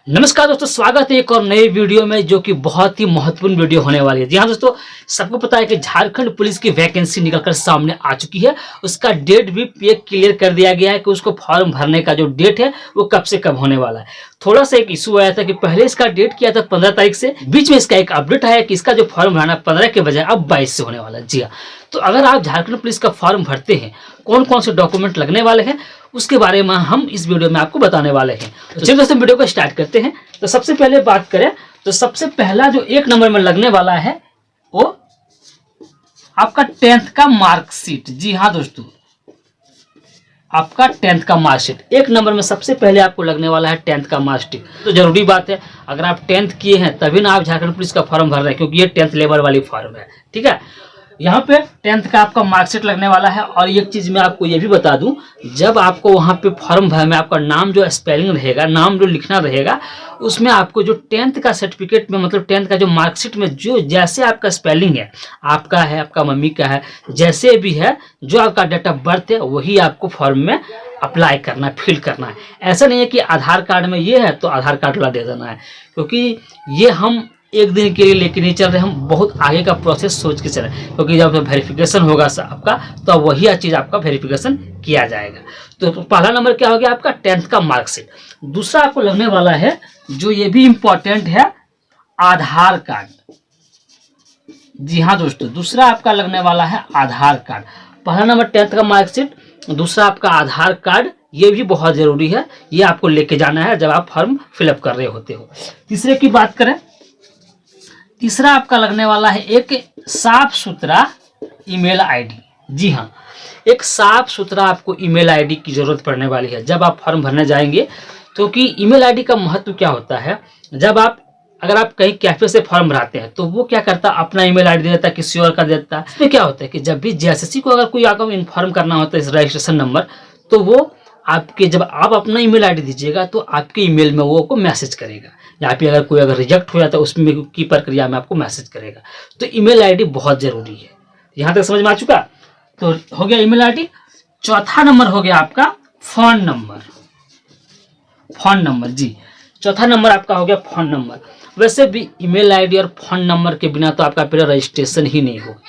नमस्कार दोस्तों, स्वागत है एक और नए वीडियो में जो कि बहुत ही महत्वपूर्ण वीडियो होने वाली है। जी हाँ दोस्तों, सबको पता है कि झारखंड पुलिस की वैकेंसी निकलकर सामने आ चुकी है। उसका डेट भी क्लियर कर दिया गया है कि उसको फॉर्म भरने का जो डेट है वो कब से कब होने वाला है। थोड़ा सा एक इशू आया था कि पहले इसका डेट किया था 15 तारीख से, बीच में इसका एक अपडेट आया कि इसका जो फॉर्म भरना 15 के बजाय अब 22 से होने वाला है। जी हाँ, तो अगर आप झारखंड पुलिस का फॉर्म भरते हैं, कौन कौन से डॉक्यूमेंट लगने वाले हैं उसके बारे में हम इस वीडियो में आपको बताने वाले हैं। तो चलिए दोस्तों, वीडियो को स्टार्ट करते हैं। तो सबसे पहले बात करें तो सबसे पहला जो 1 नंबर में लगने वाला है वो आपका 10th का मार्कशीट। जी हाँ दोस्तों, आपका 10th का मार्कशीट 1 नंबर में सबसे पहले आपको लगने वाला है 10th का मार्कशीट। तो जरूरी बात है, अगर आप 10th किए हैं तभी ना आप झारखंड पुलिस का फॉर्म भर रहे हैं, क्योंकि ये 10th लेवल वाली फॉर्म है। ठीक है, यहाँ पे 10th का आपका मार्कशीट लगने वाला है। और एक चीज मैं आपको ये भी बता दूं, जब आपको वहाँ पे फॉर्म भरने में आपका नाम जो स्पेलिंग रहेगा, नाम जो लिखना रहेगा, उसमें आपको जो 10th का सर्टिफिकेट में, मतलब 10th का जो मार्कशीट में जो जैसे आपका स्पेलिंग है, आपका है, आपका मम्मी का है, जैसे भी है, जो आपका डेट ऑफ बर्थ है, वही आपको फॉर्म में अप्लाई करना है, फिल करना है। ऐसा नहीं है कि आधार कार्ड में ये है तो आधार कार्ड वाला दे देना है, क्योंकि ये हम एक दिन के लिए लेके नहीं चल रहे, हम बहुत आगे का प्रोसेस सोच के चल रहे हैं। क्योंकि जब वेरिफिकेशन होगा आपका, तो वही चीज़ आपका वेरिफिकेशन किया जाएगा। तो पहला नंबर क्या हो गया आपका 10th का मार्कशीट। दूसरा आपको लगने वाला है, जो ये भी इम्पोर्टेंट है, आधार कार्ड। जी हाँ दोस्तों, दूसरा आपका लगने वाला है आधार कार्ड। पहला नंबर 10th का मार्कशीट, दूसरा आपका आधार कार्ड, ये भी बहुत जरूरी है। ये आपको लेके जाना है जब आप फॉर्म फिलअप कर रहे होते हो। तीसरे की बात करें, तीसरा आपका लगने वाला है एक साफ सुथरा ईमेल आईडी। जी हाँ, एक साफ सुथरा आपको ईमेल आईडी की जरूरत पड़ने वाली है जब आप फॉर्म भरने जाएंगे। तो कि ईमेल आईडी का महत्व क्या होता है, जब आप अगर आप कहीं कैफे से फॉर्म भराते हैं तो वो क्या करता है, अपना ईमेल आईडी दे देता है, किसी और का दे देता है। इसमें क्या होता है कि जब भी जेएसएससी को अगर कोई आपको इन्फॉर्म करना होता है रजिस्ट्रेशन नंबर, तो वो आपके जब आप अपना ईमेल आईडी दीजिएगा तो आपके ईमेल में वो को मैसेज करेगा, या फिर अगर कोई रिजेक्ट हो जाता है उसमें की प्रक्रिया में आपको मैसेज करेगा। तो ईमेल आईडी बहुत जरूरी है। यहाँ तक समझ में आ चुका? तो हो गया ईमेल आईडी। चौथा नंबर हो गया आपका फोन नंबर। फोन नंबर, जी, चौथा नंबर आपका हो गया फोन नंबर। वैसे भी ईमेल आईडी और फोन नंबर के बिना तो आपका फिर रजिस्ट्रेशन ही नहीं होगा।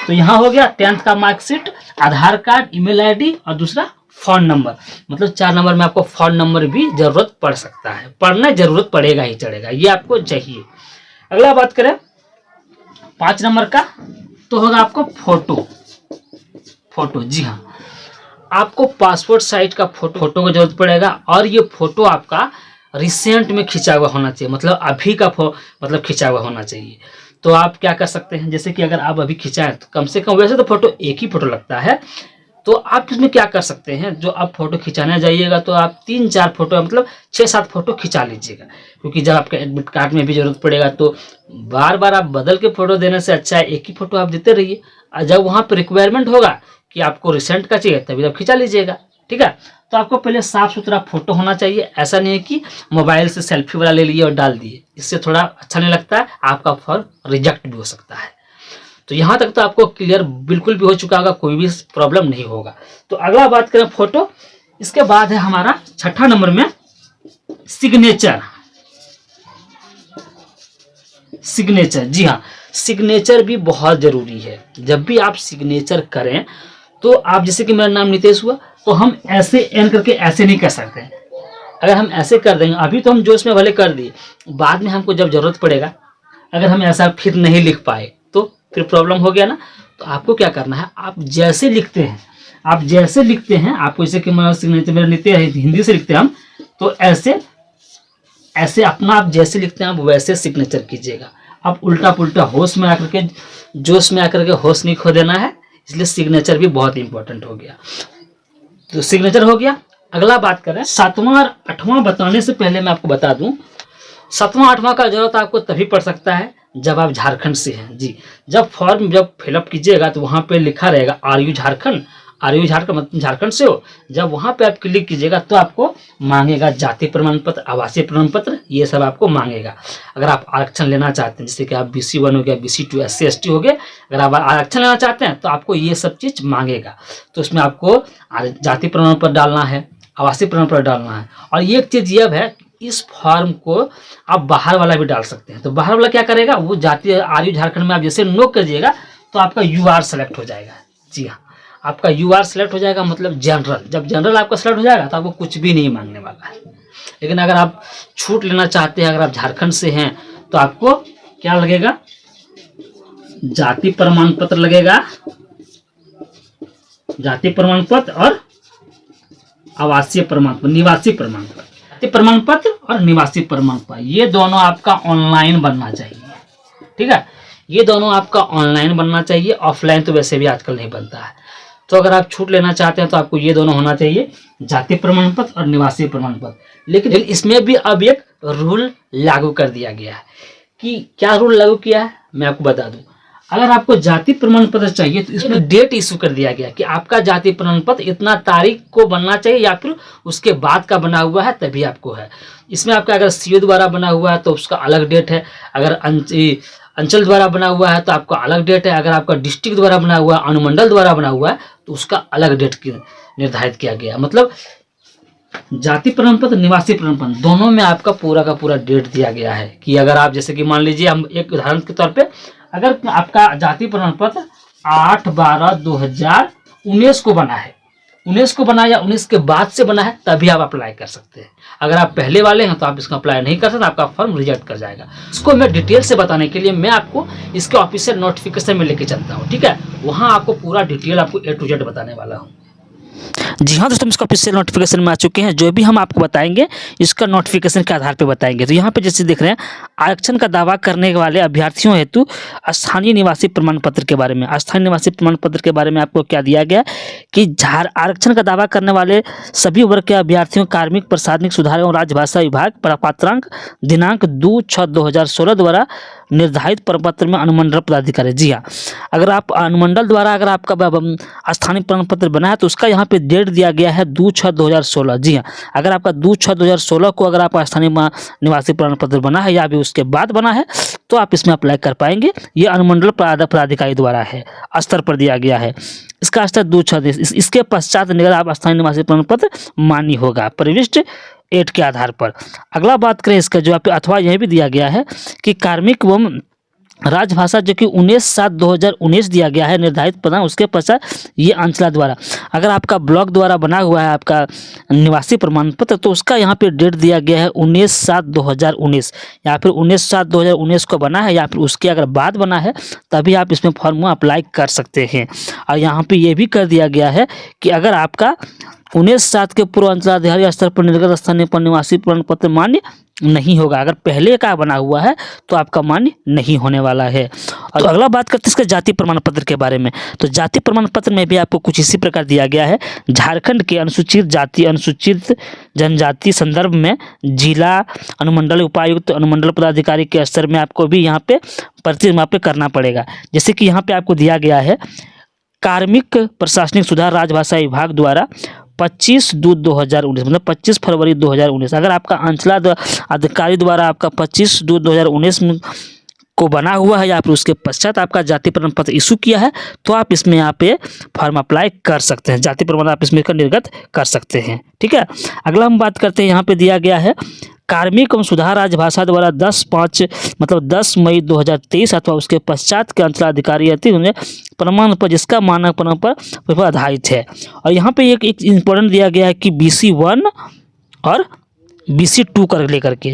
तो यहाँ हो गया 10th का मार्कशीट, आधार कार्ड, ईमेल आईडी और दूसरा फोन नंबर। मतलब 4 नंबर में आपको फोन नंबर भी जरूरत पड़ सकता है, पढ़ना जरूरत पड़ेगा ही चढ़ेगा, ये आपको चाहिए। अगला बात करें 5 नंबर का, तो होगा आपको फोटो। फोटो, जी हाँ, आपको पासपोर्ट साइज का फोटो की जरूरत पड़ेगा। और ये फोटो आपका रिसेंट में खिंचा हुआ होना चाहिए, मतलब अभी का मतलब खिंचा हुआ होना चाहिए। तो आप क्या कर सकते हैं, जैसे कि अगर आप अभी खिंचाएं तो कम से कम, वैसे तो फोटो एक ही फोटो लगता है, तो आप इसमें क्या कर सकते हैं, जो आप फोटो खिंचाने जाइएगा तो आप 3-4 फोटो, मतलब 6-7 फोटो खिंचा लीजिएगा। क्योंकि जब आपके एडमिट कार्ड में भी जरूरत पड़ेगा तो बार बार आप बदल के फोटो देने से अच्छा है एक ही फोटो आप देते रहिए। और जब वहाँ पर रिक्वायरमेंट होगा कि आपको रिसेंट का चाहिए तभी आप खिंचा लीजिएगा। ठीक है, तो आपको पहले साफ सुथरा फोटो होना चाहिए। ऐसा नहीं है कि मोबाइल से सेल्फी वाला ले लिए और डाल दिए, इससे थोड़ा अच्छा नहीं लगता है, आपका फॉर्म रिजेक्ट भी हो सकता है। तो यहाँ तक तो आपको क्लियर बिल्कुल भी हो चुका होगा, कोई भी प्रॉब्लम नहीं होगा। तो अगला बात करें फोटो, इसके बाद है हमारा 6ठा नंबर में सिग्नेचर। सिग्नेचर, जी हाँ, सिग्नेचर भी बहुत जरूरी है। जब भी आप सिग्नेचर करें तो आप, जैसे कि मेरा नाम नितेश हुआ, तो हम ऐसे एन करके ऐसे नहीं कर सकते। अगर हम ऐसे कर देंगे, अभी तो हम जोश में भले कर दिए, बाद में हमको जब जरूरत पड़ेगा, अगर हम ऐसा फिर नहीं लिख पाए तो फिर प्रॉब्लम हो गया ना। तो आपको क्या करना है, आप जैसे लिखते हैं, आप जैसे लिखते हैं, आपको जैसे कि मेरा नित्य हिंदी से लिखते हैं हम, तो ऐसे ऐसे अपना आप जैसे लिखते हैं आप वैसे सिग्नेचर कीजिएगा। आप उल्टा पुल्टा होश में आकर के, जोश में आकर के होश नहीं खो देना है, इसलिए सिग्नेचर भी बहुत इंपॉर्टेंट हो गया। तो सिग्नेचर हो गया। अगला बात करें 7वां और 8वां बताने से पहले मैं आपको बता दूं, 7वां 8वां का जरूरत आपको तभी पड़ सकता है जब आप झारखंड से हैं। जी, जब फॉर्म जब फिलअप कीजिएगा तो वहाँ पे लिखा रहेगा R U Jharkhand, R U Jharkhand मतलब झारखंड से हो। जब वहाँ पे आप क्लिक कीजिएगा तो आपको मांगेगा जाति प्रमाण पत्र, आवासीय प्रमाण पत्र, ये सब आपको मांगेगा। अगर आप आरक्षण लेना चाहते हैं, जैसे कि आप BC1 हो गया, BC2 SC ST हो गए, अगर आप आरक्षण लेना चाहते हैं तो आपको ये सब चीज़ मांगेगा। तो उसमें आपको जाति प्रमाण पत्र डालना है, आवासीय प्रमाण पत्र डालना है। और एक चीज़ ये है, इस फॉर्म को आप बाहर वाला भी डाल सकते हैं। तो बाहर वाला क्या करेगा, वो जाती आरयू झारखंड में आप जैसे नो करिएगा तो आपका यूआर सेलेक्ट हो जाएगा। जी हाँ, आपका यूआर सेलेक्ट हो जाएगा, मतलब जनरल। जब जनरल आपका सेलेक्ट हो जाएगा तो आपको कुछ भी नहीं मांगने वाला है। लेकिन अगर आप छूट लेना चाहते हैं, अगर आप झारखंड से हैं, तो आपको क्या लगेगा, जाति प्रमाण पत्र लगेगा, जाति प्रमाण पत्र और आवासीय प्रमाण पत्र, निवासी प्रमाण पत्र। जाति प्रमाण पत्र और निवासी प्रमाण पत्र, ये दोनों आपका ऑनलाइन बनना चाहिए। ठीक है, ये दोनों आपका ऑनलाइन बनना चाहिए, ऑफलाइन तो वैसे भी आजकल नहीं बनता है। तो अगर आप छूट लेना चाहते हैं तो आपको ये दोनों होना चाहिए, जाति प्रमाण पत्र और निवासी प्रमाण पत्र। लेकिन इसमें भी अब एक रूल लागू कर दिया गया है। कि क्या रूल लागू किया है मैं आपको बता दूं। अगर आपको जाति प्रमाण पत्र चाहिए तो इसमें डेट इशू कर दिया गया कि आपका जाति प्रमाण पत्र इतना तारीख को बनना चाहिए या फिर उसके बाद का बना हुआ है तभी आपको है। इसमें आपका अगर सीओ द्वारा बना हुआ है तो उसका अलग डेट है, अगर अंचल द्वारा बना हुआ है तो आपका अलग डेट है, अगर आपका डिस्ट्रिक्ट द्वारा बना हुआ है, अनुमंडल द्वारा बना हुआ है तो उसका अलग डेट निर्धारित किया गया। मतलब जाति प्रमाण पत्र, निवासी प्रमाण पत्र दोनों में आपका पूरा का पूरा डेट दिया गया है। कि अगर आप जैसे कि मान लीजिए, हम एक उदाहरण के तौर पे, अगर आपका जाति प्रमाण पत्र 8/12/2019 को बना है, 19 को बना या 19 के बाद से बना है, तभी आप अप्लाई कर सकते हैं। अगर आप पहले वाले हैं तो आप इसका अप्लाई नहीं कर सकते, आपका फॉर्म रिजेक्ट कर जाएगा। इसको मैं डिटेल से बताने के लिए मैं आपको इसके ऑफिशियल नोटिफिकेशन में लेके चलता हूँ। ठीक है, वहाँ आपको पूरा डिटेल आपको A to Z बताने वाला हूँ। जी हाँ दोस्तों, इसका ऑफिशियल नोटिफिकेशन में आ चुके हैं। जो भी हम आपको बताएंगे इसका नोटिफिकेशन के आधार पर बताएंगे। तो यहाँ पे जैसे देख रहे हैं, आरक्षण का दावा करने वाले अभ्यर्थियों हेतु स्थानीय निवासी प्रमाण पत्र के बारे में, स्थानीय निवासी प्रमाण पत्र के बारे में आपको क्या दिया गया कि आरक्षण का दावा करने वाले सभी वर्ग के अभ्यर्थियों कार्मिक प्रशासनिक सुधार एवं राजभाषा विभाग पात्रांक दिनांक 2/6/2016 द्वारा निर्धारित प्रपत्र में अनुमंडल पदाधिकारी। जी हाँ, अगर आप अनुमंडल द्वारा अगर आपका स्थानीय प्रमाण पत्र बना है तो उसका यहाँ पे डेट दिया गया है 2/6/2016। जी हाँ, अगर आपका 2/6/2016 को अगर आपका स्थानीय निवासी प्रमाण पत्र बना है या भी उसके बाद बना है तो आप इसमें अप्लाई कर पाएंगे। ये अनुमंडल पदाधिकारी द्वारा है, स्तर पर दिया गया है। इसका स्तर 2/6। इसके पश्चात निगल आप स्थानीय निवासी प्रमाण पत्र मान्य होगा प्रविष्ट 8 के आधार पर। अगला बात करें इसका जो अथवा यह भी दिया गया है कि कार्मिक एवं राजभाषा जो कि 19/7/2019 दिया गया है निर्धारित प्रदान, उसके पश्चात ये अंचला द्वारा, अगर आपका ब्लॉक द्वारा बना हुआ है आपका निवासी प्रमाण पत्र तो उसका यहाँ पे डेट दिया गया है 19/7/2019 या फिर 19/7/2019 को बना है या फिर उसके अगर बाद बना है तभी आप इसमें फॉर्म अप्लाई कर सकते हैं। और यहाँ पे ये भी कर दिया गया है कि अगर आपका 19/7 के पूर्व अंचलाधिकारी स्तर पर निर्गत स्थानीय पर निवासी प्रमाण पत्र मान्य नहीं होगा। अगर पहले का बना हुआ है तो आपका मान्य नहीं होने वाला है। और अगला बात करते हैं इसके जाति प्रमाण पत्र के बारे में। तो जाति प्रमाण पत्र में भी आपको कुछ इसी प्रकार दिया गया है। झारखंड के अनुसूचित जाति अनुसूचित जनजाति संदर्भ में जिला अनुमंडल उपायुक्त अनुमंडल पदाधिकारी के स्तर में आपको भी यहाँ पे प्रतिमाप करना पड़ेगा। जैसे कि यहाँ पे आपको दिया गया है कार्मिक प्रशासनिक सुधार राजभाषा विभाग द्वारा 25/2/2019 मतलब 25 फरवरी 2019। अगर आपका अंचला अधिकारी द्वारा आपका 25/2/2019 को बना हुआ है या फिर उसके पश्चात आपका जाति प्रमाण पत्र इशू किया है तो आप इसमें यहाँ पे फॉर्म अप्लाई कर सकते हैं, जाति प्रमाण आप इसमें निर्गत कर सकते हैं। ठीक है, अगला हम बात करते हैं, यहाँ पे दिया गया है कार्मिक एवं सुधार राजभाषा द्वारा 10 मई 2023 अथवा उसके पश्चात के अंचलाधिकारी प्रमाण पर जिसका मानक प्रमाण पर आधारित है। और यहाँ पे एक इम्पोर्टेंट दिया गया है कि BC1 और BC2 कर लेकर के,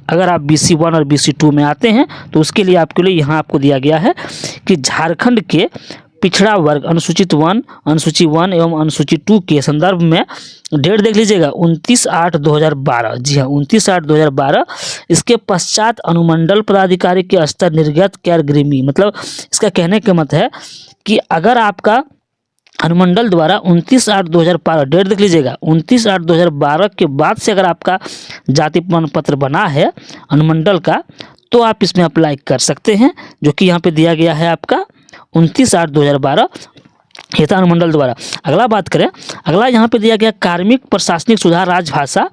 अगर आप BC1 और BC2 में आते हैं तो उसके लिए आपके लिए यहाँ आपको दिया गया है कि झारखंड के पिछड़ा वर्ग अनुसूचित 1, अनुसूची 1 एवं अनुसूची 2 के संदर्भ में डेट देख लीजिएगा 29/8/2012। जी हाँ, 29/8/2012। इसके पश्चात अनुमंडल पदाधिकारी के स्तर निर्गत कैरग्रीमी, मतलब इसका कहने का मत है कि अगर आपका अनुमंडल द्वारा 29/8/2012 डेट देख लीजिएगा 29/8/2012 के बाद से अगर आपका जाति प्रमाण पत्र बना है अनुमंडल का तो आप इसमें अप्लाई कर सकते हैं, जो कि यहाँ पे दिया गया है आपका 29/8/2012 ये था अनुमंडल द्वारा। अगला बात करें, अगला यहाँ पे दिया गया कार्मिक प्रशासनिक सुधार राजभाषा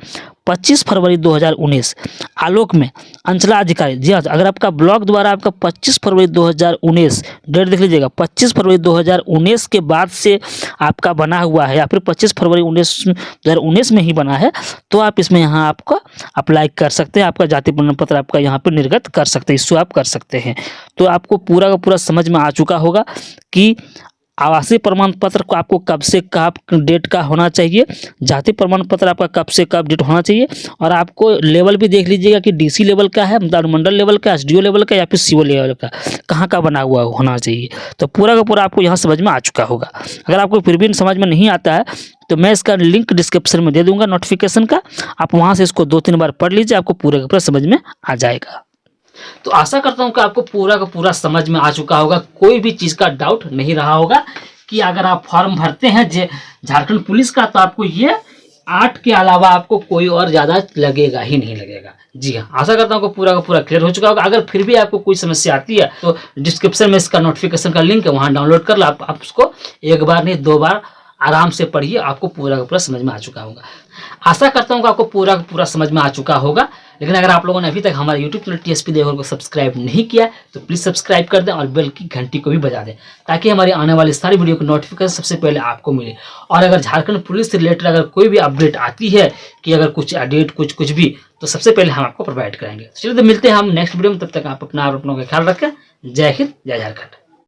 25 फरवरी 2019 आलोक में अंचलाधिकारी, जी हाँ, अगर आपका ब्लॉक द्वारा आपका 25 फरवरी 2019 डेट देख लीजिएगा, 25 फरवरी 2019 के बाद से आपका बना हुआ है या फिर 25 फरवरी 2019 में ही बना है, तो आप इसमें यहाँ आपका अप्लाई कर सकते हैं, आपका जाति प्रमाण पत्र आपका यहाँ पे निर्गत कर सकते हैं, इश्यू आप कर सकते हैं। तो आपको पूरा का पूरा समझ में आ चुका होगा कि आवासीय प्रमाण पत्र को आपको कब से कब डेट का होना चाहिए, जाति प्रमाण पत्र आपका कब से कब डेट होना चाहिए, और आपको लेवल भी देख लीजिएगा कि डीसी लेवल का है, मतलब अनुमंडल लेवल का, एसडीओ लेवल का या फिर सीओ लेवल का, कहाँ का बना हुआ होना चाहिए। तो पूरा का पूरा आपको यहाँ समझ में आ चुका होगा। अगर आपको फिर भी समझ में नहीं आता है तो मैं इसका लिंक डिस्क्रिप्शन में दे दूंगा नोटिफिकेशन का, आप वहाँ से इसको 2-3 बार पढ़ लीजिए, आपको पूरा का पूरा समझ में आ जाएगा। तो आशा करता हूं कि आपको पूरा का पूरा समझ में आ चुका होगा, कोई भी चीज़ का डाउट नहीं रहा होगा कि अगर आप फॉर्म भरते हैं झारखंड पुलिस का तो आपको ये 8 के अलावा आपको कोई और ज़्यादा लगेगा ही नहीं लगेगा। जी हाँ, आशा करता हूँ कि पूरा का पूरा क्लियर हो चुका होगा। अगर फिर भी आपको कोई समस्या आती है तो डिस्क्रिप्शन में इसका नोटिफिकेशन का लिंक है, वहाँ डाउनलोड कर लो, आप उसको 1 बार नहीं 2 बार आराम से पढ़िए, आपको पूरा का पूरा समझ में आ चुका होगा। आशा करता हूँ कि आपको पूरा का पूरा समझ में आ चुका होगा। लेकिन अगर आप लोगों ने अभी तक हमारे यूट्यूब चैनल टीएसपी देवघर को सब्सक्राइब नहीं किया है तो प्लीज़ सब्सक्राइब कर दें और बेल की घंटी को भी बजा दें, ताकि हमारी आने वाली सारी वीडियो की नोटिफिकेशन सबसे पहले आपको मिले। और अगर झारखंड पुलिस से रिलेटेड अगर कोई भी अपडेट आती है कि अगर कुछ अपडेट कुछ भी, तो सबसे पहले हम आपको प्रोवाइड करेंगे। चलिए तो मिलते हैं हम नेक्स्ट वीडियो में, तब तक आप अपना का ख्याल रखें। जय हिंद, जय झारखंड।